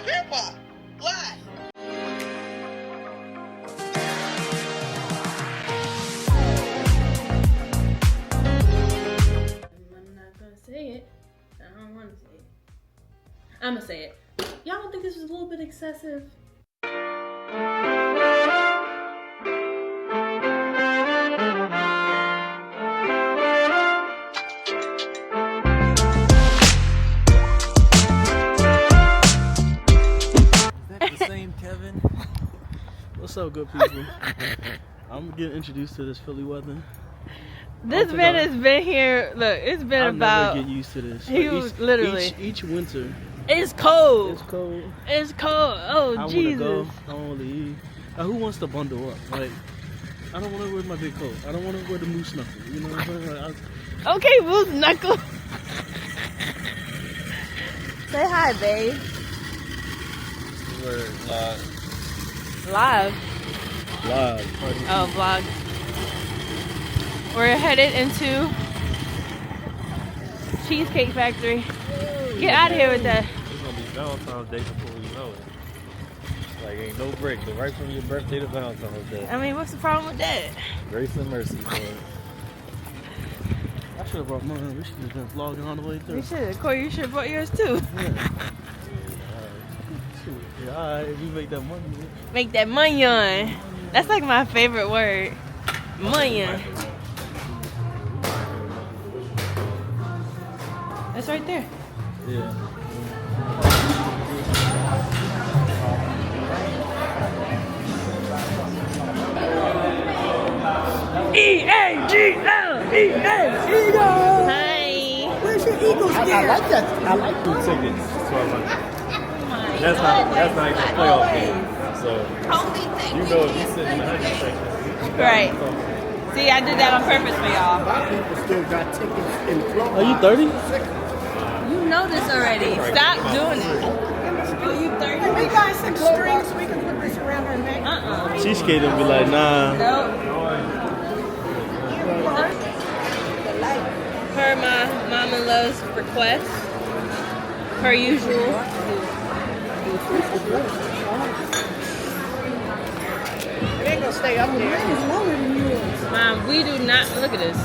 grandpa. Why? I'm not gonna say it. I don't want to say it. I'm gonna say it. Y'all don't think this was a little bit excessive? Kevin. What's up, good people? I'm getting introduced to this Philly weather. This man has been here. Look, it's been about. Never get used to this. He was literally each winter. It's cold. It's cold. It's cold. Oh I Jesus! I want to go. I want to leave. Who wants to bundle up? Like, I don't want to wear my big coat. I don't want to wear the moose knuckle. You know what I'm saying? Like, okay, moose knuckle. Say hi, babe. We're Live. Live. Oh, vlog. We're headed into Cheesecake Factory. Get out of here with that. It's gonna be Valentine's Day before we know it. Like, ain't no break. So right from your birthday to Valentine's Day. I mean, what's the problem with that? Grace and mercy for it. I should have brought mine. We should have been vlogging all the way through. You should. Corey, you should have brought yours too. Yeah, alright, if you make that money. Make that money on. That's like my favorite word. Money. That's right there. Yeah. E-A-G-L-E-A-Eagle. Hi. Where's your Eagles gear? I like that. I like two tickets. That's not even a playoff game. So you know if you sit in the 100 section. Right. See, I did that on purpose for y'all. A lot of people still got tickets in the club. Are you 30? You know this already. Stop doing it. Oh, you 30? Can we buy some strings so we can put this around her neck? She skated and be like, nah. Nope. Per my mama loves request. Per usual. It ain't gonna stay up there. Mine is longer than yours. Mom, we do not. Look at this.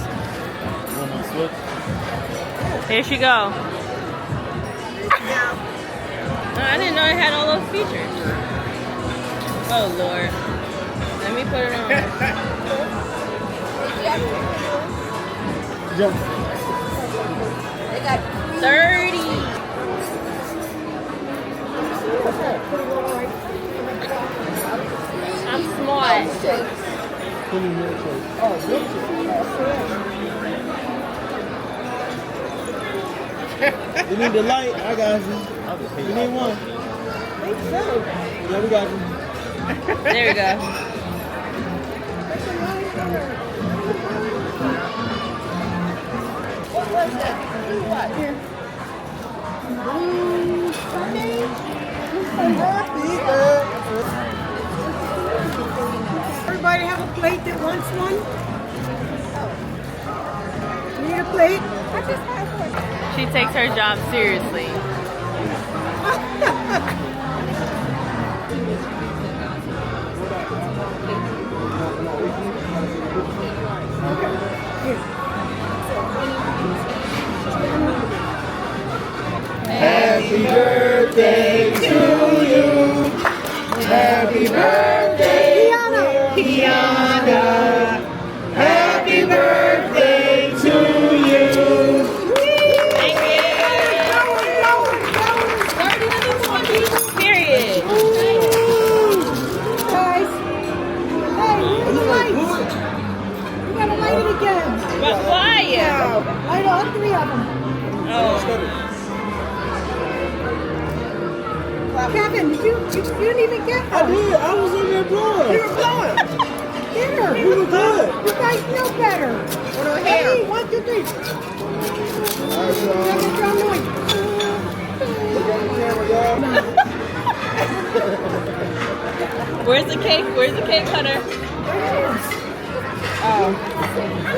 Want my switch? Here she go. I didn't know it had all those features. Oh, Lord. Let me put it on. Jump. They got 30. I'm smart. You need the light? I got you. You need one? Yeah, we got you. There we go. What was that? What? Here. Everybody have a plate that wants one? Need a plate? She takes her job seriously. Happy birthday to you. Happy birthday, Kiana. Happy birthday to you. Thank you. Period. Guys, hey, light. You gotta light it again. But why? Light all three of them. Oh. Kevin, you didn't even get one. I did. I was in there blowing. You were blowing. Dinner. You were good. You guys know better. Hey, 1, 2, 3. Kevin, drum noise. Where's the cake? Where's the cake cutter? Oh,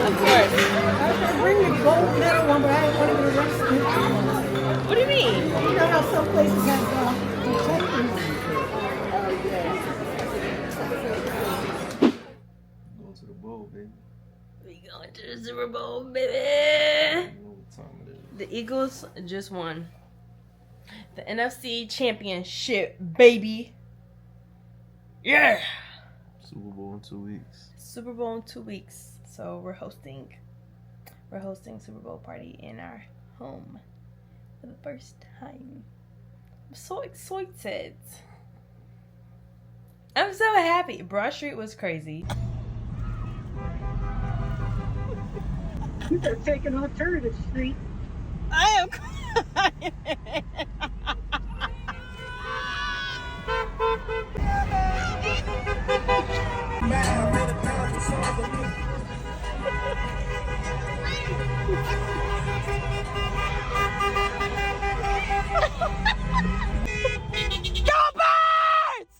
of course. I was going to bring the gold medal one, but I didn't want to get arrested. What do you mean? You know how some places have integrity. Bowl, baby. We going to the Super Bowl, baby. I don't know what time it is. The Eagles just won the NFC Championship, baby. Yeah. Super Bowl in 2 weeks. Super Bowl in 2 weeks. So we're hosting Super Bowl party in our home for the first time. I'm so excited. I'm so happy. Broad Street was crazy. You better take an alternative street. I am crying. Go Birds!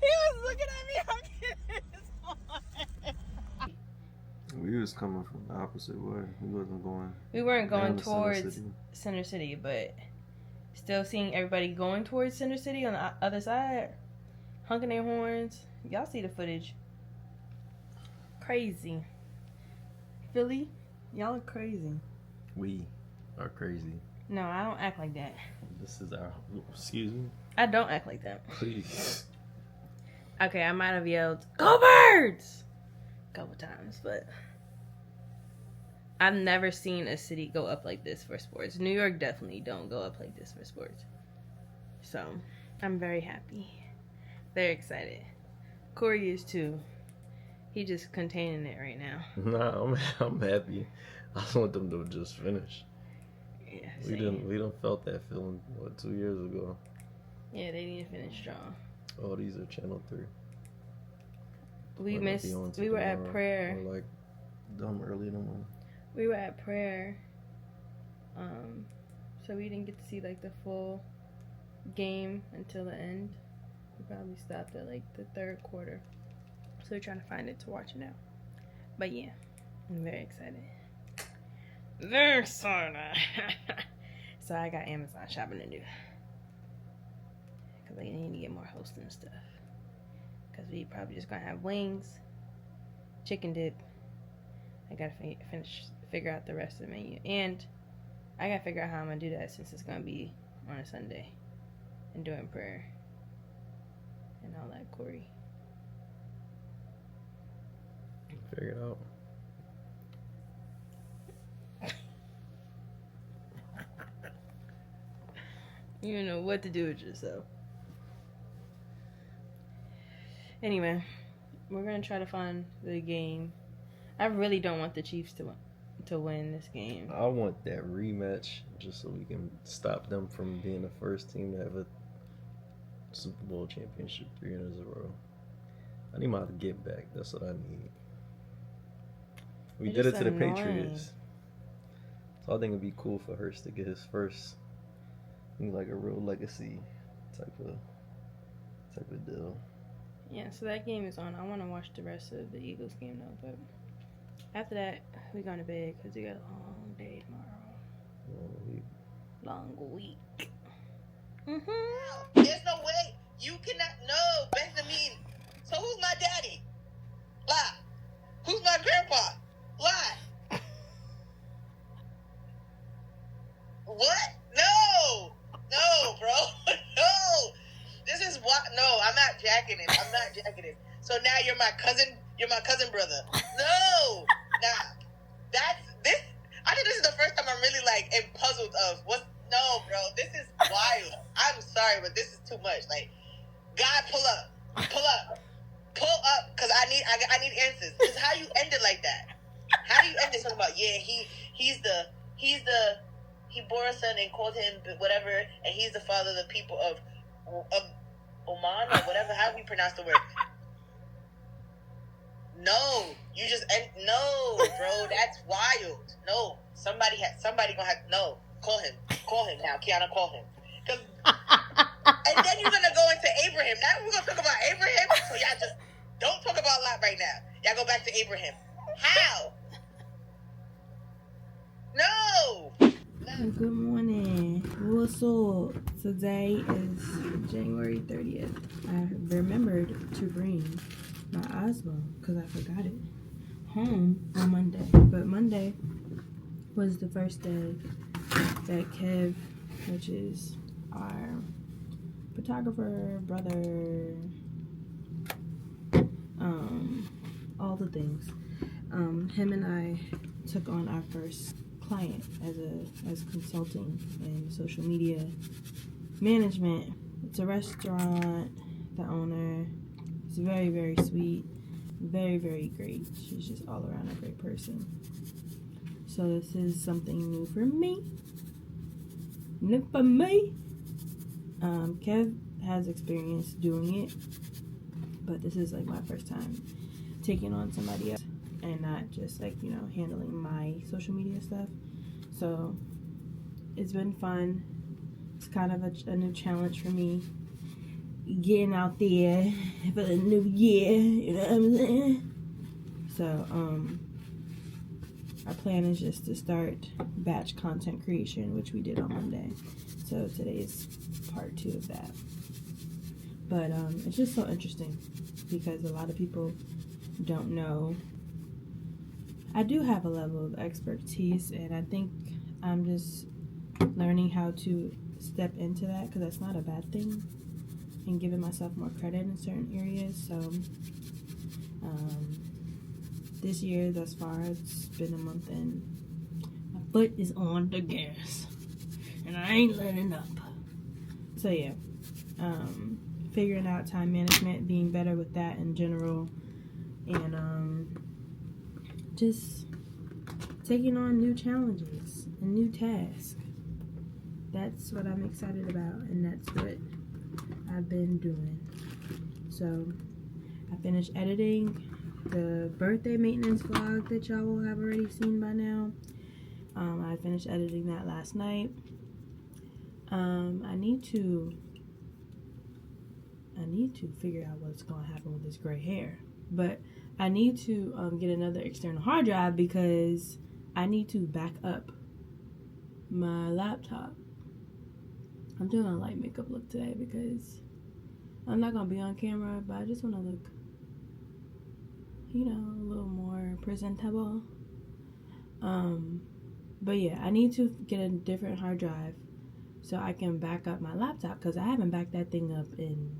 He was looking at me. I'm getting his phone. We was coming from the opposite way. We wasn't going. We weren't going down to Center towards City. Center City, but still seeing everybody going towards Center City on the other side, honking their horns. Y'all see the footage. Crazy. Philly, y'all are crazy. We are crazy. No, I don't act like that. This is our. Excuse me. I don't act like that. Please. Okay, I might have yelled, "Go Birds!" a couple times, but I've never seen a city go up like this for sports. New York definitely don't go up like this for sports. So, I'm very happy. Very excited. Corey is too. He just containing it right now. Nah, I'm happy. I just want them to just finish. Yeah, We same. didn't felt that feeling 2 years ago. Yeah, they need to finish strong. Oh, these are Channel 3. We Might not missed. be on We were at tomorrow, prayer. Or like dumb early in the morning. We were at prayer. So we didn't get to see like the full game until the end. We probably stopped at like the third quarter. So we're trying to find it to watch it now. But yeah, I'm very excited. Very excited. So I got Amazon shopping to do. Because I need to get more hosting stuff. Because we probably just going to have wings, chicken dip. I got to figure out the rest of the menu. And I got to figure out how I'm going to do that since it's going to be on a Sunday. And doing prayer. And all that, Corey. Figure it out. You don't know what to do with yourself. Anyway, we're gonna try to find the game. I really don't want the Chiefs to win this game. I want that rematch just so we can stop them from being the first team to have a Super Bowl championship 3 years in a row. I need my to get back. That's what I need. We They're did it just to the annoying. Patriots. So I think it'd be cool for Hurst to get his first, like a real legacy type of deal. Yeah, so that game is on. I want to watch the rest of the Eagles game though, but after that, we going to bed because we got a long day tomorrow. Long week. There's no way you cannot. No, Benjamin. So who's my daddy? Lie. Who's my grandpa? Lie. What? No, bro. No. This is what. No, I'm not jacking it. So now you're my cousin. You're my cousin brother. No. Nah. That's this. I think this is the first time I'm really like puzzled of what. No, bro. This is wild. I'm sorry, but this is too much. Like, God, pull up, because I need answers. Because how you end it like that? How do you end it? Talking about he bore a son and called him whatever, and he's the father of the people of Oman or whatever. How do we pronounce the word? No, you just no, bro. That's wild. No, somebody gonna have no. Call him now, Kiana. Call him. And then you're gonna go into Abraham. Now we're gonna talk about Abraham. So y'all just don't talk about Lot right now. Y'all go back to Abraham. How? No. Good morning. What's up? So today is January 30th. I remembered to bring my Osmo, because I forgot it, home on Monday. But Monday was the first day that Kev, which is our photographer, brother, all the things, him and I took on our first client as consulting and social media management. It's a restaurant. The owner is very, very sweet, very, very great. She's just all around a great person. So this is something new for me. New for me. Kev has experience doing it, but this is like my first time taking on somebody else and not just like, you know, handling my social media stuff. So it's been fun. It's kind of a new challenge for me, getting out there for the new year, you know what I'm saying? So our plan is just to start batch content creation, which we did on Monday. So today is part 2 of that. But it's just so interesting because a lot of people don't know. I do have a level of expertise, and I think I'm just learning how to step into that, because that's not a bad thing, and giving myself more credit in certain areas. So this year thus far, it's been a month and my foot is on the gas and I ain't letting up. So yeah, figuring out time management, being better with that in general, and just taking on new challenges and new tasks. That's what I'm excited about, and that's what I've been doing. So I finished editing the birthday maintenance vlog that y'all will have already seen by now. I finished editing that last night. I need to figure out what's going to happen with this gray hair, but I need to get another external hard drive because I need to back up my laptop. I'm doing a light makeup look today because I'm not going to be on camera, but I just want to look, you know, a little more presentable. But yeah, I need to get a different hard drive so I can back up my laptop, because I haven't backed that thing up in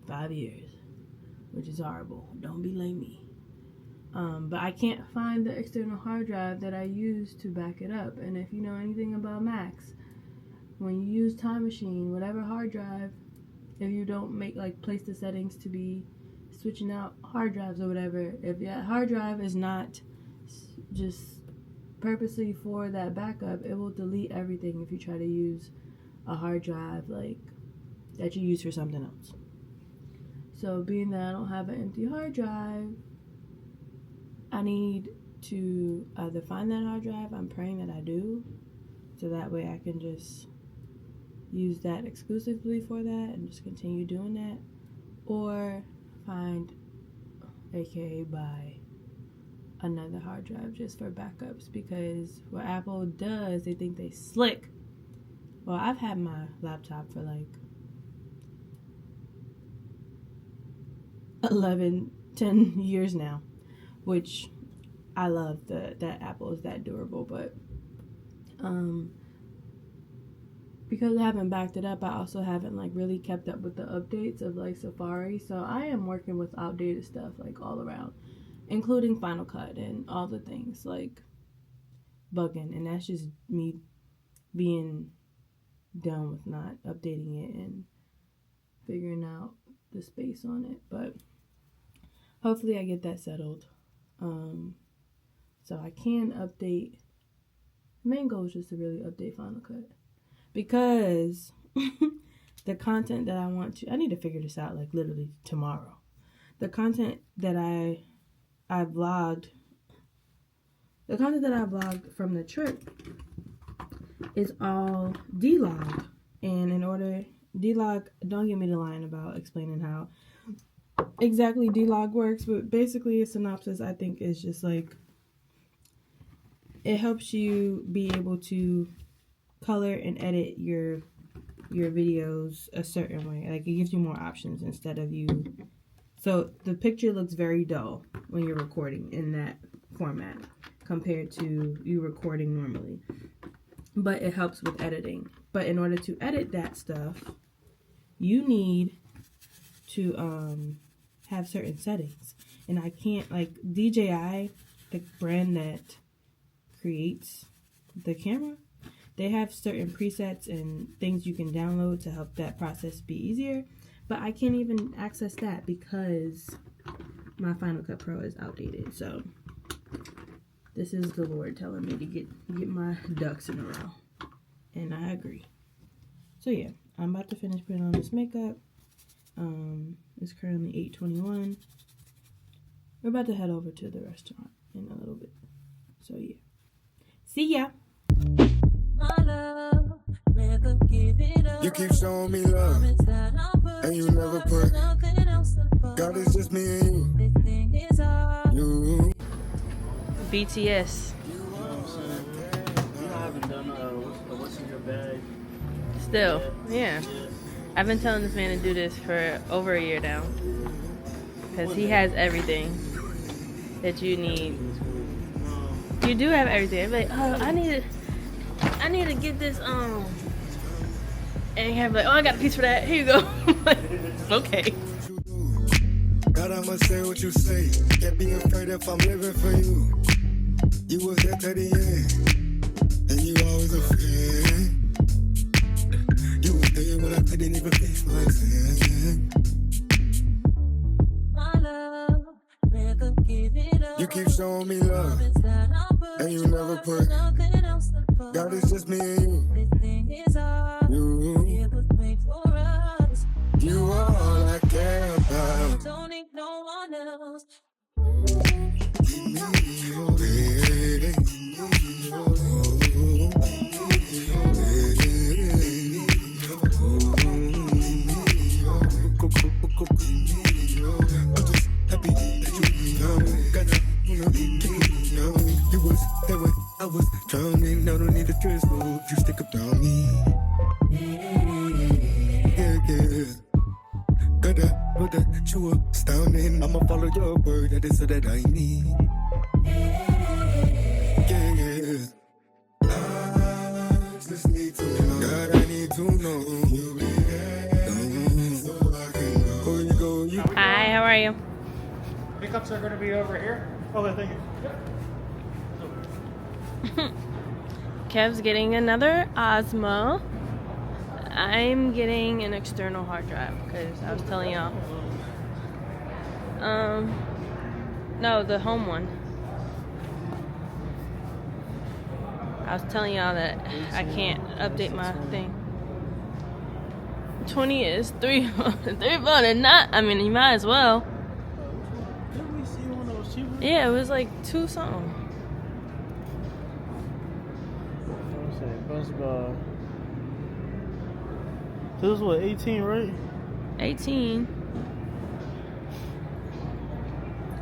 5 years, which is horrible. Don't blame me. But I can't find the external hard drive that I use to back it up. And if you know anything about Macs, when you use Time Machine, whatever hard drive, if you don't place the settings to be switching out hard drives or whatever, if that hard drive is not just purposely for that backup, it will delete everything if you try to use a hard drive like that you use for something else. So being that I don't have an empty hard drive, I need to either find that hard drive, I'm praying that I do, so that way I can just use that exclusively for that and just continue doing that, or find, aka buy, another hard drive just for backups, because what Apple does, they think they slick. Well, I've had my laptop for like 10 years now, which I love that Apple is that durable, but because I haven't backed it up, I also haven't like really kept up with the updates of like Safari, so I am working with outdated stuff like all around, including Final Cut and all the things like bugging, and that's just me being done with not updating it and figuring out the space on it. But hopefully I get that settled, so I can update. The main goal is just to really update Final Cut, because the content that I need to figure this out like literally tomorrow. The content that I vlogged from the trip is all D-log. And in order, D-log, don't get me to line about explaining how exactly D-log works, but basically a synopsis I think is just like, it helps you be able to color and edit your videos a certain way. Like, it gives you more options instead of you. So the picture looks very dull when you're recording in that format compared to you recording normally. But it helps with editing. But in order to edit that stuff, you need to have certain settings. And I can't, like, DJI, the brand that creates the camera, they have certain presets and things you can download to help that process be easier. But I can't even access that because my Final Cut Pro is outdated. So this is the Lord telling me to get my ducks in a row. And I agree. So yeah, I'm about to finish putting on this makeup. It's currently 8:21. We're about to head over to the restaurant in a little bit. So yeah. See ya. You keep showing me love, and you never put. God, it's just me and you. BTS. You know what I'm saying? You know, I haven't done what's in your bag. Still, yeah. I've been telling this man to do this for over a year now. Because he has everything that you need. You do have everything. I'm like, oh, I need to get this, and you have like, oh, I got a piece for that. Here you go. Okay. God, I must say what you say. Can't be afraid if I'm living for you. You was there to the end, and you always a friend. You was there when I couldn't even face myself. You keep showing me love, and you never put. God, it's just me and you. You are all I care about. Don't need no one else. I was drowning, now don't need a transport. You stick up down me. Yeah. Gotta know that you are astounding. I'ma follow your word, that is all that I need. Yeah. I just need to know. God, I need to know. You be there, so I can know. Where you go, you. Hi, how are you? Pickups are going to be over here. Okay, thank you. Kev's getting another Osmo. I'm getting an external hard drive because I was telling y'all. No, the home one. I was telling y'all that I can't update my thing. 20 is $300. Not, I mean, you might as well. Didn't we see one that was cheaper? Yeah, it was like $2 something. Best Buy. This was what, 18, right? 18.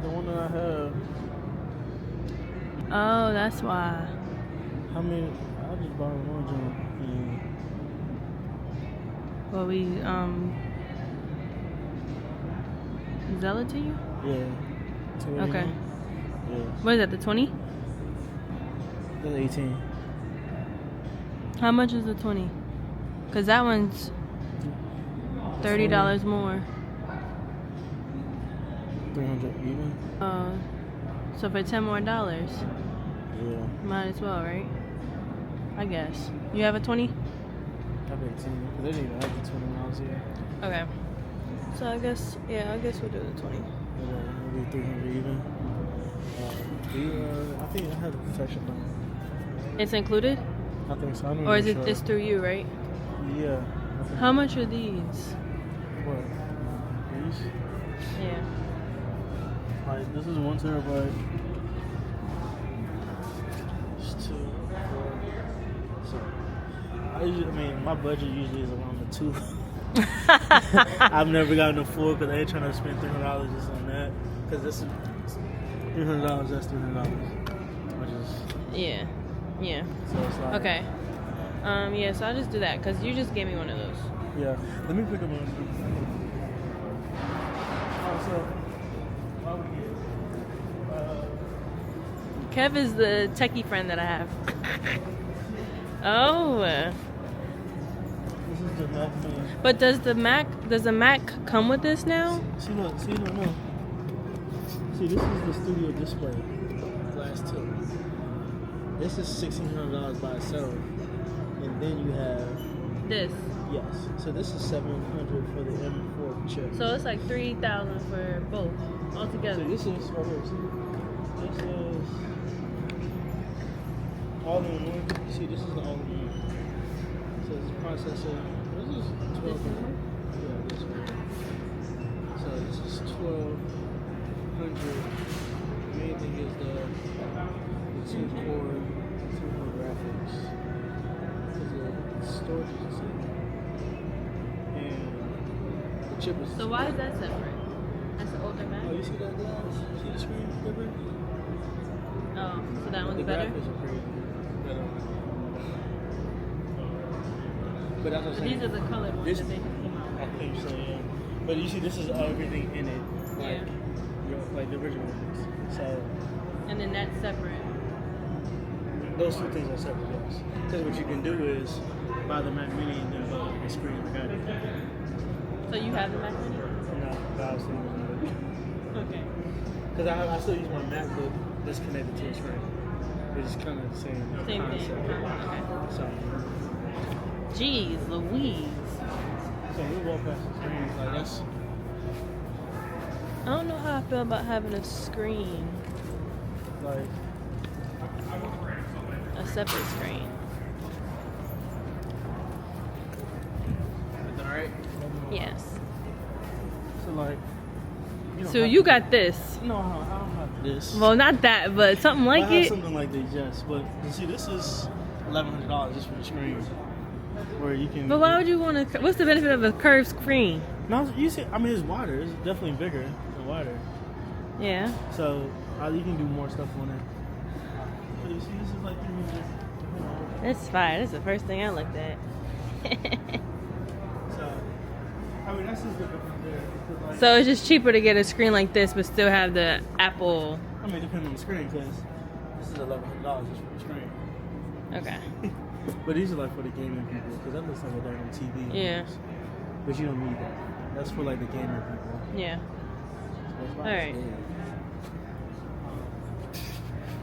The one that I have. Oh, that's why. I mean, I just bought one joint. Well, we sell it to you? Yeah. Okay. Yeah. What is that, the 20? That's 18. How much is the 20? Because that one's $30 more. 300 even? So for $10 more, Yeah. might as well, right? I guess. You have a 20? I have 18. Because they didn't even have the 20 miles here. Okay. So I guess we'll do the 20. It'll be 300 even. I think I have the protection plan. It's included? I think so. Or is it it's through you, right? Yeah. How much are these? What? These? Yeah. Like, this is 1 terabyte. It's 2, 4. So, I mean, my budget usually is around the 2. I've never gotten a 4 because I ain't trying to spend $300 just on that. Because this is $300, that's $300. Which is. Yeah. So it's like. Okay. Yeah, so I'll just do that because you just gave me one of those. Yeah. Let me pick up one. Also, while we here, Kev is the techie friend that I have. Oh. this is the Mac Mini. But does the Mac come with this now? See, look, no. See, this is the studio display. Glass tip. This is $1,600 by itself. And then you have, This. yes. So this is $700 for the M4 chip. So it's like $3,000 for both So altogether. this is right here. See, this is all in one. See, this is the all in one. So this processor. This is 12. Yeah, this one. So this is 1200. The main thing is the 2-core graphics. Because the storage is the same. And the chip is. So why is that separate? That's the older Mac. Oh, you see that glass? See the screen different? Oh, so that one's The better. graphics are crazy. Better. But that's what I'm saying. These are the colored ones This- that they just came out I with. think so, yeah. But you see, this is everything in it, like Yeah. like the original ones. So And then that's separate. those two things are separate, yes. Because what you can do is buy the Mac Mini and then buy the screen. Got it. So you have the Mac Mini? No, but I was thinking about it. Okay. Because I still use my MacBook that's connected to a screen. It's kind of the same Same thing. concept. Okay. So Jeez Louise. we walk past the screens like that's. I don't know how I feel about having a screen. Like, A separate screen. alright? Yes. So, like, you don't So have you to- got this. No, I don't have this. Well, not that, but something like I have it. something like this, yes. But, you see, this is $1,100 just for the screen. Where you can. But why would you want to? What's the benefit of a curved screen? No, you see, I mean, it's wider. It's definitely bigger and wider. Yeah. So, you can do more stuff on it. But you see, this is like That's fine. That's the first thing I looked at. So, I mean, that's just the difference there. Because, like, So it's just cheaper to get a screen like this, but still have the Apple. I mean, depending on the screen, because this is $1,100 just for the screen. Okay. But these are like for the gaming people, because that looks like a damn TV. Yeah. But you don't need that. That's for like the gamer people. Yeah. So that's why All right. it's big.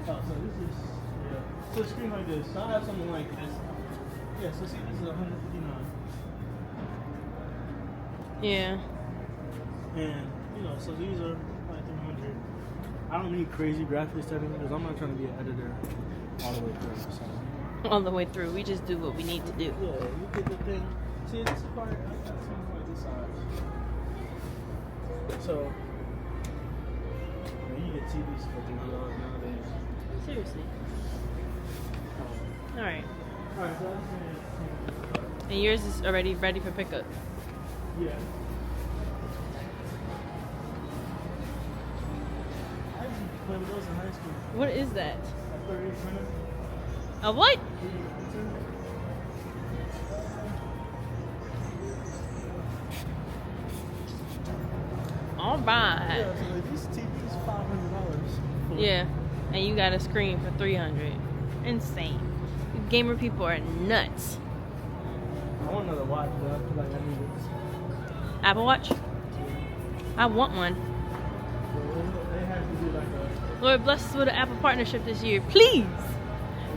So this is, yeah. So a screen like this. So I have something like this. Yeah, so see, this is 159. Yeah. And, you know, so these are like 300. I don't need crazy graphics settings because I'm not trying to be an editor all the way through. So. All the way through. We just do what we need to do. Yeah, you get the thing. See, this part, I got something like this size. So, you get TVs for $300 nowadays. Seriously. All right. Alright, so that's And yours is already ready for pickup. yeah. I used to play with those in high school. What is that? A 38 printer. A what? All right. Yeah, so like these TVs $500. Yeah. And you got a screen for $300. Insane. You gamer people are nuts. I want another watch, but I feel like I need it. Apple Watch? I want one. So they have to do like a. Lord bless us with an Apple partnership this year. Please.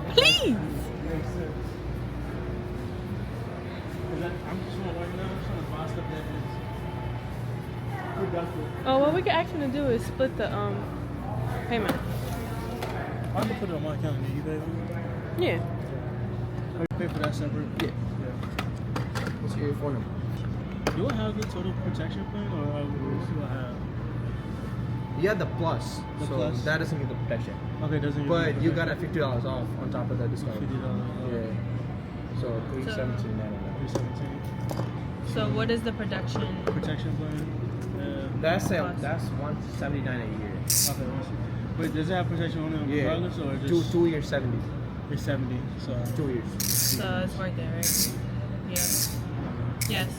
Please. Makes sense. 'Cause I'm just trying to right now. I'm trying to buy stuff that is productive. Oh, what we can actually do is split the payment. I can put it on my account. Do you pay for it? Yeah. You pay for that separate? Yeah. What's your phone number? Do I have the total protection plan, or what do I have? You had the plus, The so plus? that doesn't get the protection. Okay, doesn't. But you got a $50 off on top of that discount. $50. Yeah. So $317.99. 317. So what is the production? Protection plan. That's Plus. that's $179 a year. Okay. Wait, does it have protection on it Yeah. regardless, or just 2 years 70. It's 70, so 2 years. So it's worth it, right? Yeah. Yes.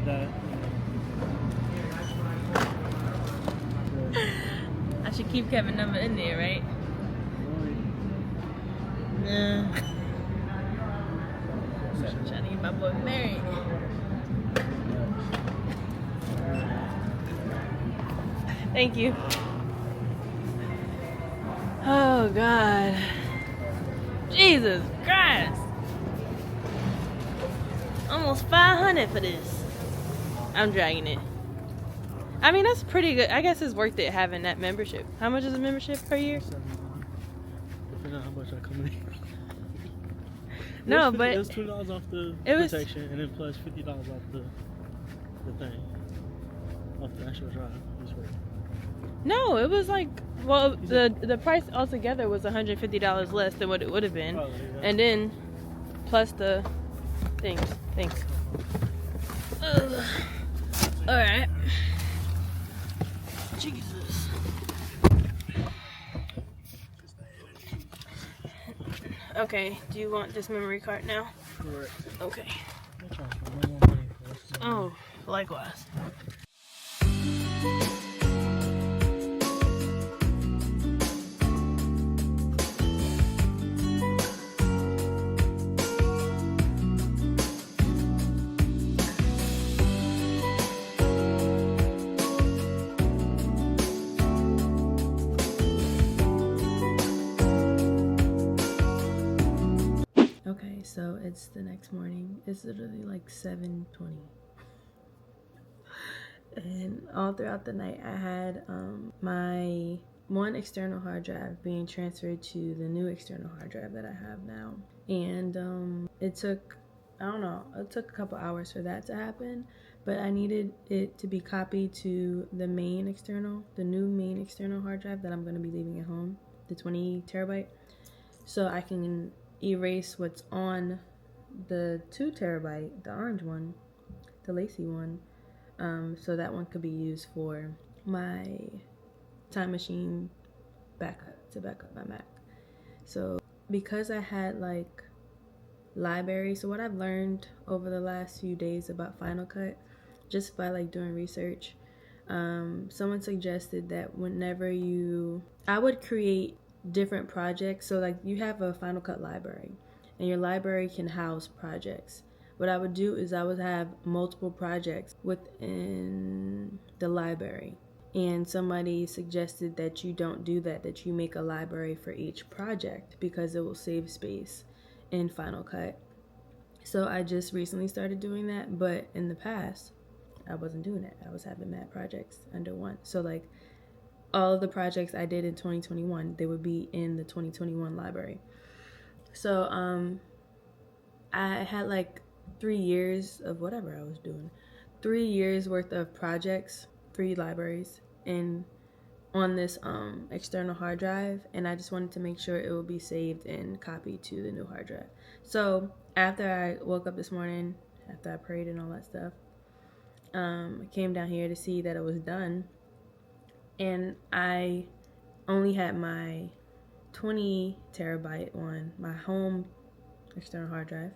That. I should keep Kevin's number in there, right? Nah. I'm trying to get my boy married. Thank you. Oh God. Jesus Christ. Almost 500 for this. I'm dragging it. I mean, that's pretty good. I guess it's worth it having that membership. How much is a membership per year? Depending on how much I come in. No, but it was $20 off the protection, and then plus $50 off the thing, off the actual drive. It was worth it. no, it was like, well, the price altogether was $150 less than what it would have been, Probably, yeah. and then plus the things. Ugh. All right. Jesus. Okay. Do you want this memory card now? Correct. Okay. I'm trying to find no more money for this. Oh, likewise. Okay, so it's the next morning. It's literally like 7:20. And all throughout the night, I had my one external hard drive being transferred to the new external hard drive that I have now. And it took, I don't know, it took a couple hours for that to happen. But I needed it to be copied to the new main external hard drive that I'm going to be leaving at home, the 20 terabyte. So I can erase what's on the 2 terabyte, the orange one, the lacy one, so that one could be used for my time machine backup, to back up my Mac. So because I had like library, so what I've learned over the last few days about Final Cut, just by like doing research, someone suggested that I would create different projects. So like you have a Final Cut library and your library can house projects. What I would do is I would have multiple projects within the library, and somebody suggested that you don't do that you make a library for each project because it will save space in Final Cut. So I just recently started doing that, but in the past I wasn't doing that. I was having mad projects under one. So like all of the projects I did in 2021, they would be in the 2021 library. So I had like 3 years of whatever I was doing. 3 years worth of projects, 3 libraries on this external hard drive, and I just wanted to make sure it will be saved and copied to the new hard drive. So after I woke up this morning, after I prayed and all that stuff, I came down here to see that it was done. And I only had my 20 terabyte one, my home external hard drive,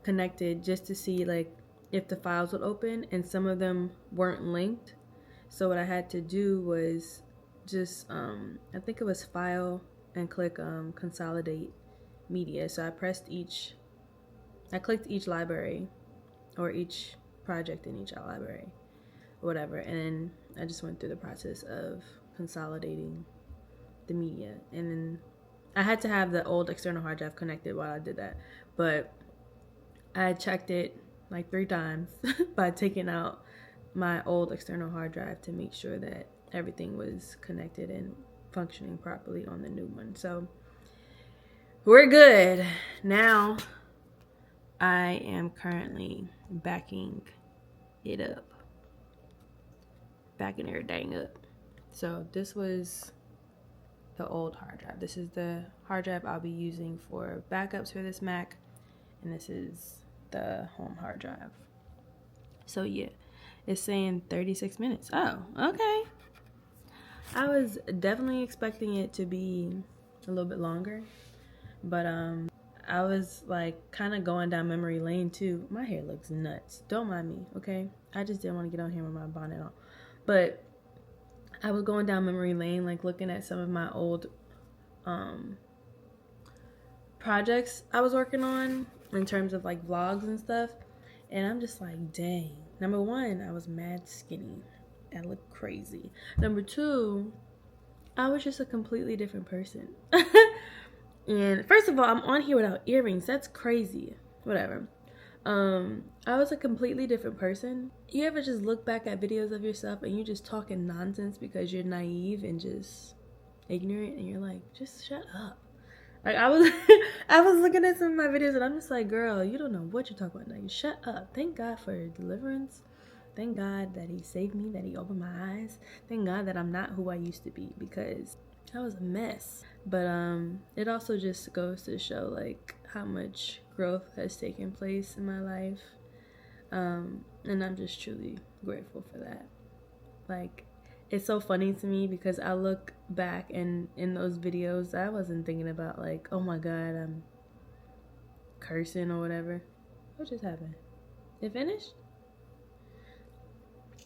connected just to see like if the files would open, and some of them weren't linked. So what I had to do was just, I think it was file and click consolidate media. So I clicked each library or each project in each library, whatever, and then I just went through the process of consolidating the media. And then I had to have the old external hard drive connected while I did that, but I checked it like 3 times by taking out my old external hard drive to make sure that everything was connected and functioning properly on the new one. So we're good. Now I am currently backing everything up. So this was the old hard drive. This is the hard drive I'll be using for backups for this Mac, and this is the home hard drive. So yeah, it's saying 36 minutes. Oh, okay. I was definitely expecting it to be a little bit longer, but I was like kind of going down memory lane too. My hair looks nuts. Don't mind me, okay? I just didn't want to get on here with my bonnet on. But I was going down memory lane, like looking at some of my old projects I was working on in terms of like vlogs and stuff. And I'm just like, dang. Number one, I was mad skinny. I looked crazy. Number two, I was just a completely different person. And first of all, I'm on here without earrings. That's crazy. Whatever. I was a completely different person. You ever just look back at videos of yourself and you're just talking nonsense because you're naive and just ignorant, and you're like, just shut up. Like I was I was looking at some of my videos and I'm just like, girl, you don't know what you're talking about. Like, shut up. Thank God for deliverance. Thank God that he saved me, that he opened my eyes. Thank God that I'm not who I used to be, because I was a mess. But it also just goes to show like how much growth has taken place in my life. And I'm just truly grateful for that. Like, it's so funny to me because I look back and in those videos, I wasn't thinking about like, oh my God, I'm cursing or whatever. What just happened? It finished?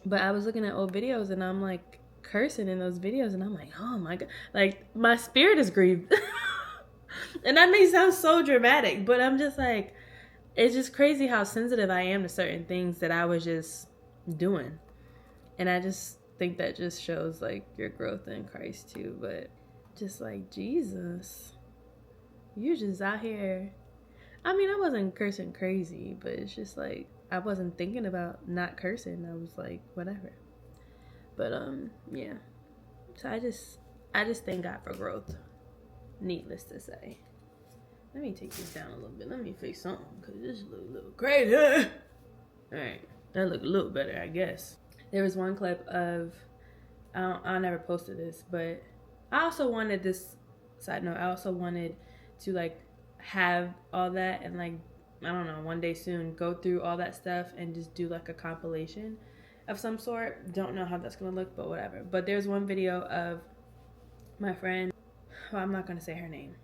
But I was looking at old videos and I'm like cursing in those videos and I'm like, oh my God, like my spirit is grieved. And that may sound so dramatic, but I'm just like, it's just crazy how sensitive I am to certain things that I was just doing. And I just think that just shows like your growth in Christ too. But just like, Jesus, you just out here. I mean, I wasn't cursing crazy, but it's just like I wasn't thinking about not cursing. I was like, whatever. But yeah. So I just thank God for growth. Needless to say. Let me take this down a little bit. Let me fix something, because this look a little crazy. Alright, that look a little better, I guess. There was one clip of, I never posted this, but I also wanted this, side note, I also wanted to like have all that and like, I don't know, one day soon go through all that stuff and just do like a compilation of some sort. Don't know how that's gonna look, but whatever. But there's one video of my friend, well, I'm not gonna say her name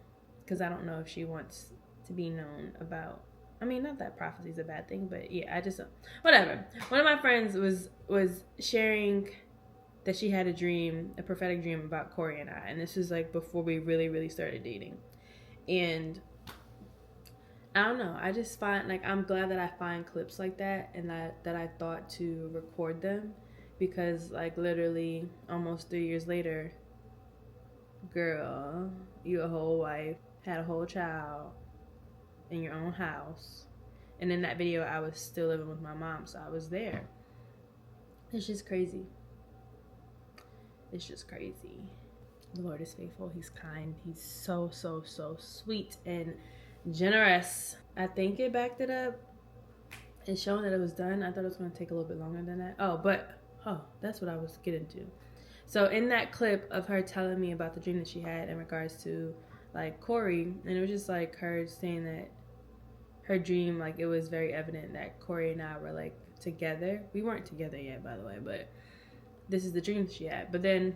because I don't know if she wants to be known about, I mean, not that prophecy is a bad thing, but yeah, I just, whatever. One of my friends was sharing that she had a dream, a prophetic dream about Corey and I, and this was like before we really started dating. And I don't know, I just find, like, I'm glad that I find clips like that and that I thought to record them, because like literally almost 3 years later, girl, you a whole wife, had a whole child in your own house. And in that video, I was still living with my mom, so I was there. It's just crazy. It's just crazy. The Lord is faithful. He's kind. He's so sweet and generous. I think it backed it up. It's showing that it was done. I thought it was going to take a little bit longer than that. That's what I was getting to. So in that clip of her telling me about the dream that she had in regards to like Corey, and it was just like her saying that her dream, like it was very evident that Corey and I were like together. We weren't together yet, by the way, but this is the dream that she had. But then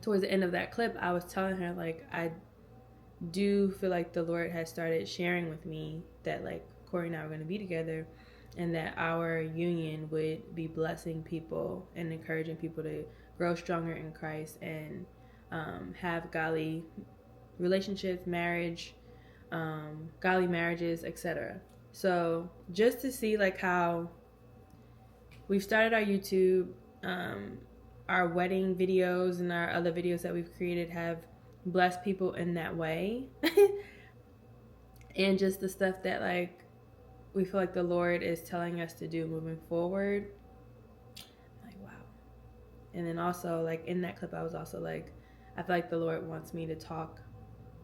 towards the end of that clip, I was telling her like I do feel like the Lord has started sharing with me that like Corey and I were going to be together, and that our union would be blessing people and encouraging people to grow stronger in Christ and have godly relationships, marriage, godly marriages, etc. So just to see like how we've started our YouTube, our wedding videos and our other videos that we've created have blessed people in that way. And just the stuff that like we feel like the Lord is telling us to do moving forward. Like, wow. And then also like in that clip, I was also like, I feel like the Lord wants me to talk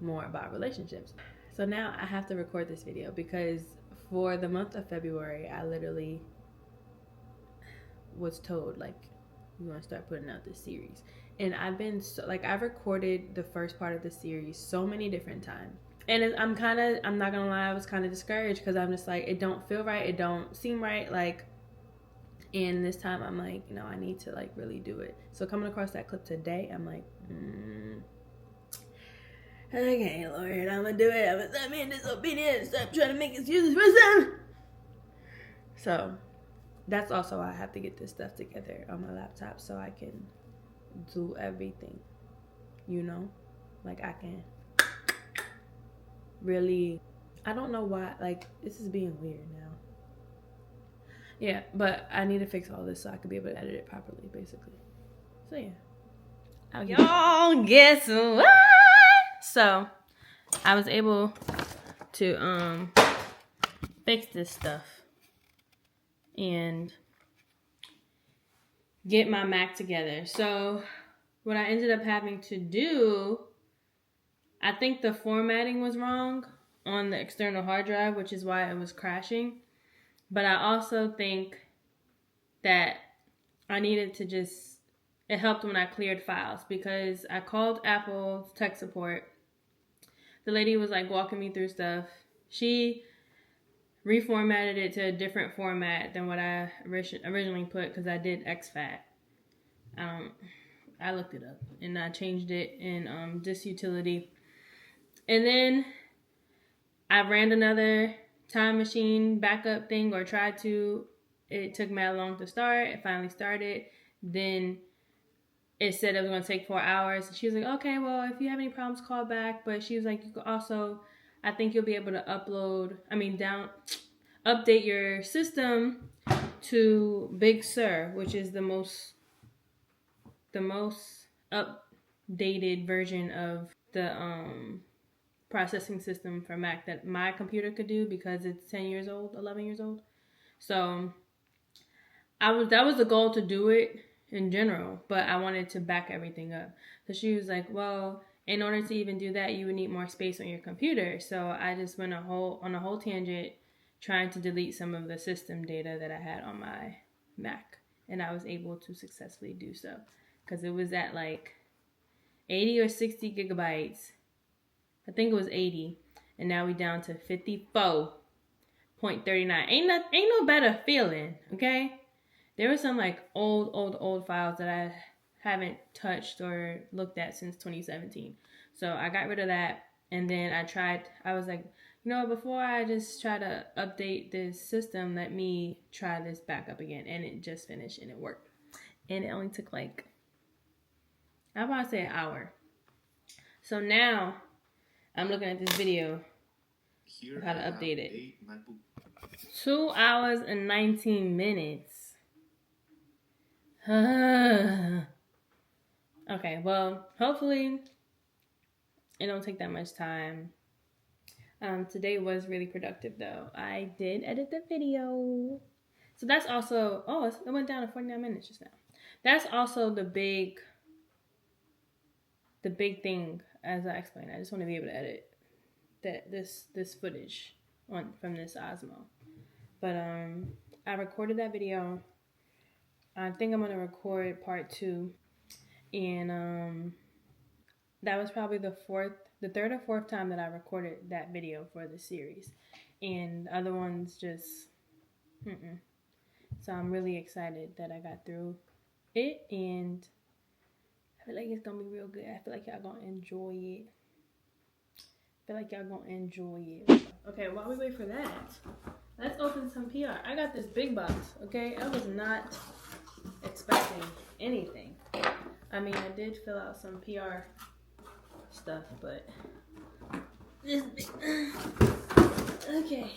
more about relationships. So now I have to record this video because for the month of February, I literally was told like, you want to start putting out this series. And I've been I've recorded the first part of the series so many different times. And I'm not gonna lie, I was kind of discouraged because I'm just like, it don't feel right, it don't seem right. Like, And this time I'm like, no, I need to like really do it. So coming across that clip today, I'm like, okay, Lord, I'm gonna do it. I'm gonna stop being disobedient. Stop trying to make excuses for some. So that's also why I have to get this stuff together on my laptop so I can do everything. You know, like I can really. I don't know why. Like this is being weird now. Yeah, but I need to fix all this so I can be able to edit it properly, basically. So yeah. Y'all guess what? So I was able to fix this stuff and get my Mac together. So what I ended up having to do, I think the formatting was wrong on the external hard drive, which is why it was crashing. But I also think that I needed to just, it helped when I cleared files because I called Apple's tech support. The lady was like walking me through stuff. She reformatted it to a different format than what I originally put because I did exFAT. I looked it up and I changed it in disk utility. And then I ran another time machine backup thing or tried to. It took mad long to start. It finally started. Then it said it was going to take 4 hours. She was like, okay, well, if you have any problems, call back. But she was like, you could also, I think you'll be able to update your system to Big Sur, which is the most updated version of the processing system for Mac that my computer could do because it's 10 years old, 11 years old. So that was the goal to do it in general, but I wanted to back everything up. So she was like, well, in order to even do that, you would need more space on your computer. So I just went on a whole tangent trying to delete some of the system data that I had on my Mac. And I was able to successfully do so because it was at like 80 or 60 gigabytes. I think it was 80. And now we down to 54.39. Ain't no better feeling, okay? There were some like old files that I haven't touched or looked at since 2017. So I got rid of that. And then I was like, before I just try to update this system, let me try this back up again. And it just finished and it worked. And it only took like, I'd probably say an hour. So now I'm looking at this video of how to update it. 2 hours and 19 minutes. Okay, well, hopefully it don't take that much time. Today was really productive though. I did edit the video. So that's also, it went down to 49 minutes just now. That's also the big thing, as I explained. I just want to be able to edit this footage from this Osmo. But I recorded that video. I think I'm gonna record part 2, and that was probably the third or fourth time that I recorded that video for the series, and the other ones just So I'm really excited that I got through it, and I feel like it's gonna be real good. I feel like y'all gonna enjoy it. Okay, while we wait for that, let's open some PR. I got this big box, okay? I was not expecting anything. I mean, I did fill out some PR stuff, but this big. Okay.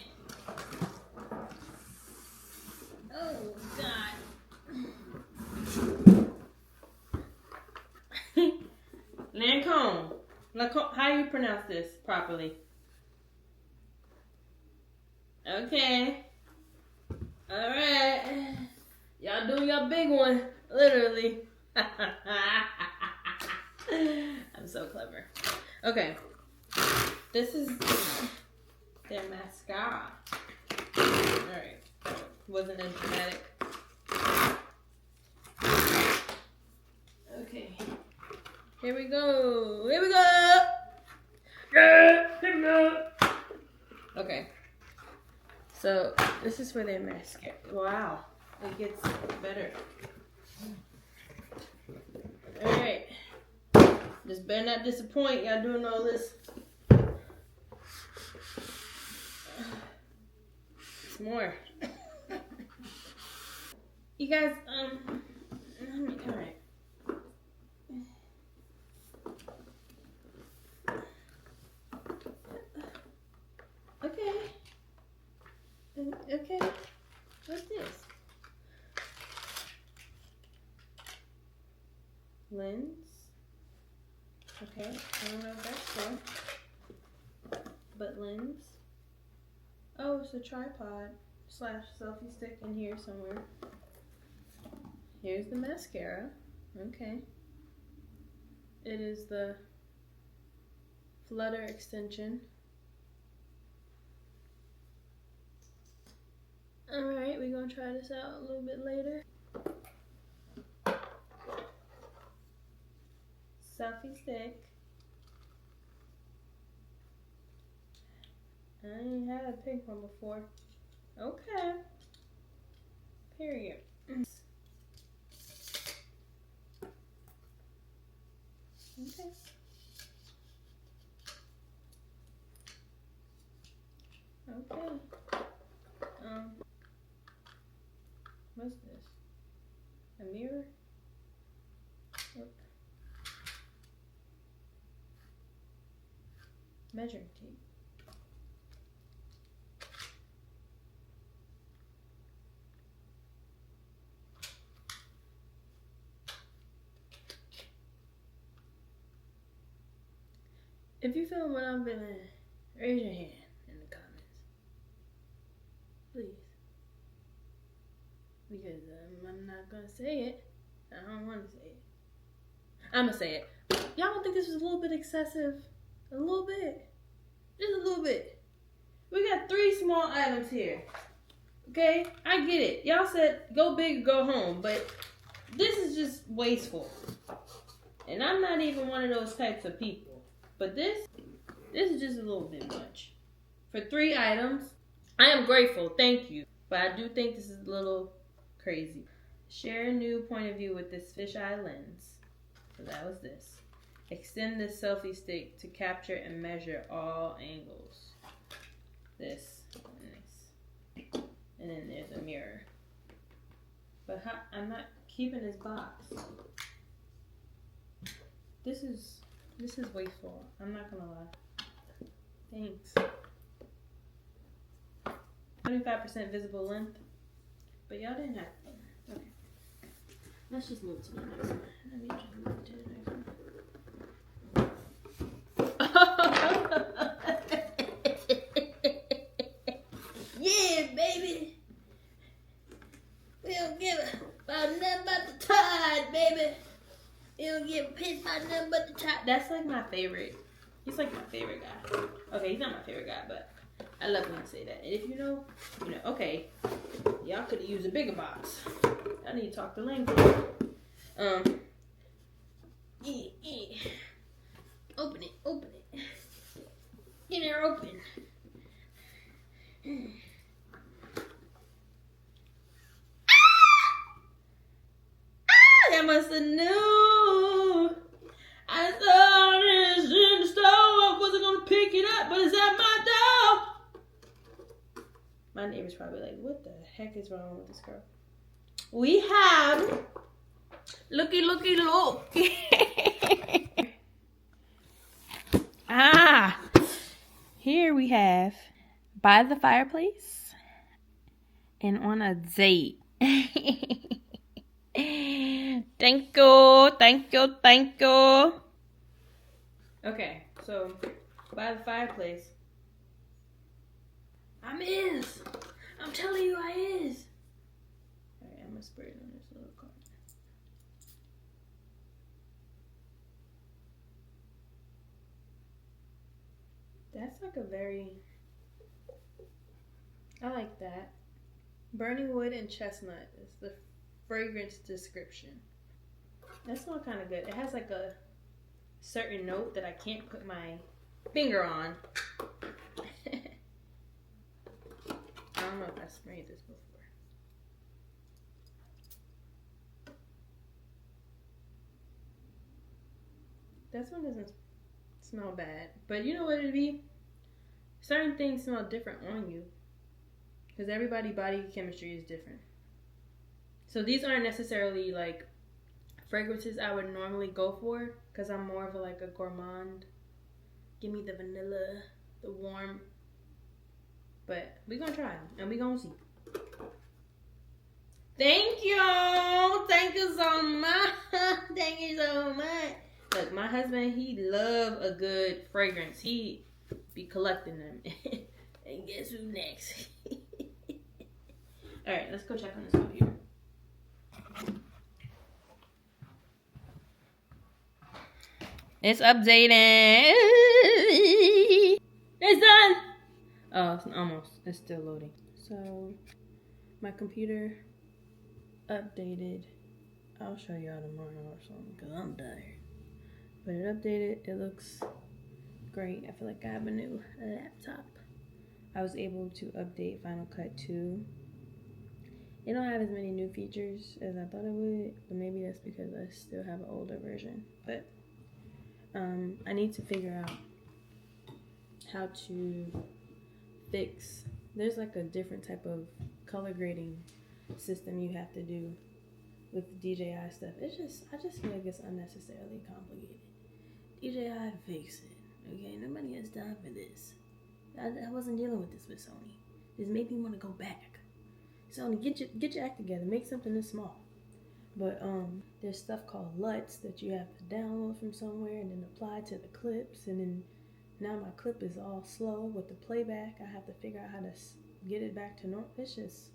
Oh, God. Lancome. How do you pronounce this properly? Okay. All right. Y'all do your big one, literally. I'm so clever. Okay. This is their mascara. All right. Wasn't as dramatic. Okay. Here we go. Okay. So this is for their mascara. Wow. it gets better. Alright. This better not disappoint. Y'all doing all this. It's more. You guys, alright. Okay. Okay. What's this? Lens. Okay, I don't know if that's for. But lens. Oh, it's a tripod / selfie stick in here somewhere. Here's the mascara. Okay. It is the Flutter extension. Alright, we're gonna try this out a little bit later. Selfie stick. I ain't had a pink one before. Okay. Period. Okay. Okay. What's this? A mirror? Look. Measuring tape. If you feel what I'm feeling, raise your hand in the comments. Please. Because I'm not going to say it. I don't want to say it. I'm going to say it. Y'all don't think this was a little bit excessive? A little bit. Just a little bit. We got 3 small items here. Okay? I get it. Y'all said go big or go home. But this is just wasteful. And I'm not even one of those types of people. But this is just a little bit much. For 3 items, I am grateful. Thank you. But I do think this is a little crazy. Share a new point of view with this fisheye lens. So that was this. Extend this selfie stick to capture and measure all angles. This and this. And then there's a mirror. But I'm not keeping this box. This is wasteful. I'm not gonna lie. Thanks. 25% visible length. But y'all didn't have to. Okay. Let's just move to the next one. Let me just move to the next one. Yeah, baby. We don't give about nothing but the tide, baby. We don't get pissed by nothing but the tide. That's like my favorite. He's like my favorite guy. Okay, he's not my favorite guy, but I love when you say that. And if you know, you know. Okay, y'all could have used a bigger box. I need to talk the language. Open it, open it. Get there, open. That must have knew. I saw this in the store. I wasn't gonna pick it up, but it's at my door. My neighbor's probably like, what the heck is wrong with this girl? We have looky look. Here we have By the Fireplace and On a Date. Thank you. Okay, so By the Fireplace. I'm telling you, I is. Alright, I'm gonna spray it on this little card. That's like a very, I like that. Burning wood and chestnut is the fragrance description. That smells kind of good. It has like a certain note that I can't put my finger on. I don't know if I sprayed this before. This one doesn't smell bad. But you know what it'd be? Certain things smell different on you. Because everybody's body chemistry is different. So these aren't necessarily like fragrances I would normally go for. Because I'm more of a gourmand. Give me the vanilla, the warm. But we're going to try them. And we're going to see. Thank you. Thank you so much. Thank you so much. Look, my husband, he love a good fragrance. He be collecting them. And guess who next? All right, let's go check on this computer. It's updating. It's done. Oh, it's almost. It's still loading. So, my computer updated. I'll show y'all tomorrow or something because I'm tired. But it updated. It looks great. I feel like I have a new laptop. I was able to update Final Cut 2. It don't have as many new features as I thought it would, but maybe that's because I still have an older version. But I need to figure out how to fix. There's like a different type of color grading system you have to do with DJI stuff. I just feel like it's unnecessarily complicated. DJI, fix it. Okay, nobody has time for this. I wasn't dealing with this with Sony. This made me want to go back. Sony, get your act together. Make something this small. But there's stuff called LUTs that you have to download from somewhere and then apply to the clips. And then now my clip is all slow with the playback. I have to figure out how to get it back to normal. It's just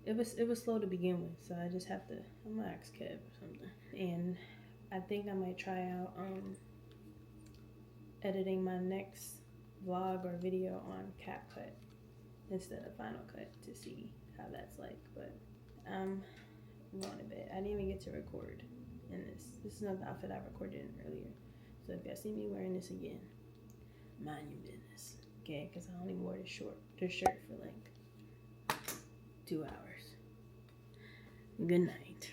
it was slow to begin with. So I just have to. I'm gonna ask Kev or something. And I think I might try out editing my next vlog or video on CapCut instead of Final Cut to see how that's like. But I'm going to bed. I didn't even get to record in this. This is not the outfit I recorded in earlier. So if y'all see me wearing this again, mind your business. Okay? Because I only wore this shirt for like 2 hours. Good night.